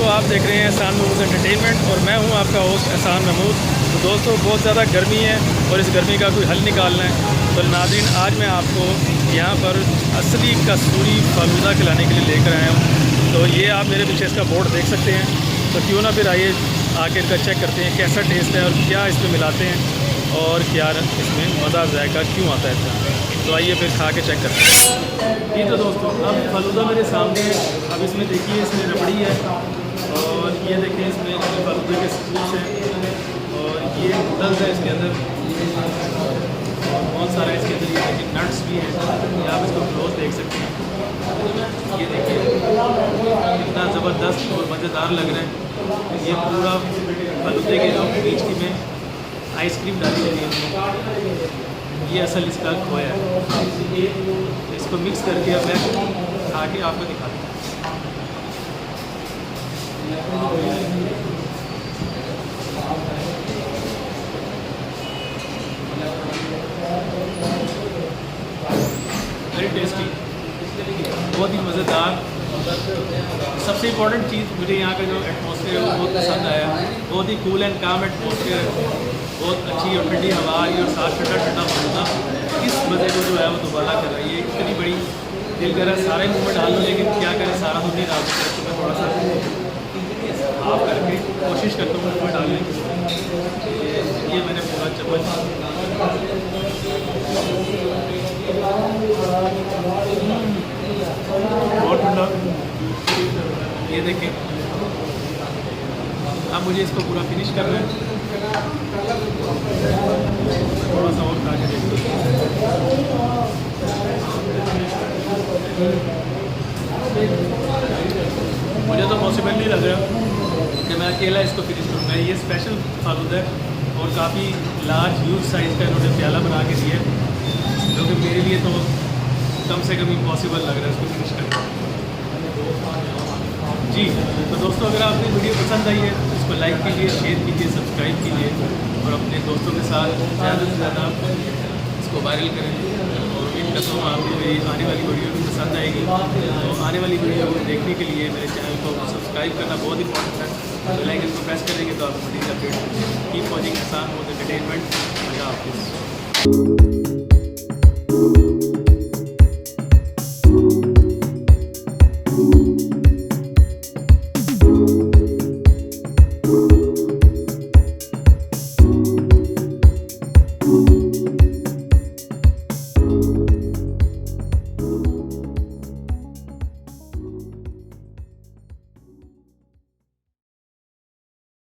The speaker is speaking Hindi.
आप देख रहे हैं एहसान महमूद एंटरटेनमेंट और मैं हूं आपका होस्ट एहसान महमूद। तो दोस्तों बहुत ज़्यादा गर्मी है और इस गर्मी का कोई हल निकालना है। तो नाज़रीन आज मैं आपको यहाँ पर असली कसूरी फालूदा खिलाने के लिए लेकर आया हूँ। तो ये आप मेरे पीछे इसका बोर्ड देख सकते हैं। तो क्यों ना फिर आइए आके इनका चेक करते हैं कैसा टेस्ट है और क्या इसमें मिलाते हैं और क्या इसमें मज़ा जायका क्यों आता है इतना। तो आइए फिर खा के चेक करते हैं। जी तो दोस्तों अब फालूदा मेरे सामने है। अब इसमें देखिए इसमें रबड़ी है और ये देखिए इसमें फालूदा के स्कूप्स हैं और ये नूडल्स है इसके अंदर और बहुत सारा इसके अंदर ये देखिए नट्स भी हैं। ये आप इसको क्लोज देख सकते हैं। ये देखिए कितना ज़बरदस्त और मज़ेदार लग रहा है। ये पूरा फालूदे के जो बीच की में आइसक्रीम डाली गई है, ये असल इसका खोया है। इसको मिक्स करके अब मैं खा के आपको दिखाता हूँ। वेरी टेस्टी, बहुत ही मज़ेदार। सबसे इम्पोर्टेंट चीज़ मुझे यहाँ का जो एटमॉस्फेयर है वो बहुत पसंद आया। बहुत ही कूल एंड काम एटमॉस्फेयर है, बहुत अच्छी और ठंडी हवा आ रही है और साथ ठंडा ठंडा फालूदा इस मज़े को जो है वो दोबारा कर रही है। इतनी बड़ी दिल कर रहा है सारे मुँह में डाल लो, लेकिन क्या करें सारा तो नहीं डाल सकते। तो मैं थोड़ा सा हाफ करके कोशिश करता हूँ मुँह में डालने की। ये मैंने पूरा चम्मच बहुत ठंडा। ये देखें, अब मुझे इसको पूरा फिनिश करना है। थोड़ा सा और खा के देखते मुझे तो पॉसिबल नहीं लग रहा कि मैं अकेला इसको फिनिश करूँगा। ये स्पेशल फालूदा है और काफ़ी लार्ज ह्यूज साइज़ का इन्होंने प्याला बना के दिया है, जो कि मेरे लिए तो कम से कम इम्पॉसिबल लग रहा है इसको फिनिश करना। जी तो दोस्तों अगर आपको वीडियो पसंद आई है तो इसको लाइक कीजिए, शेयर कीजिए, सब्सक्राइब कीजिए और अपने दोस्तों के साथ ज़्यादा से ज़्यादा इसको वायरल करें। और उम्मीद करता हूँ आपको मेरी आने वाली वीडियो भी पसंद आएगी। तो आने वाली वीडियो को देखने के लिए मेरे चैनल को सब्सक्राइब करना बहुत इंपॉर्टेंट है। बेल आइकन को प्रेस करेंगे तो आपको मज़ीद अपडेट कीप वॉचिंग एहसान महमूद एंटरटेनमेंट। अल्लाह हाफ़िज़।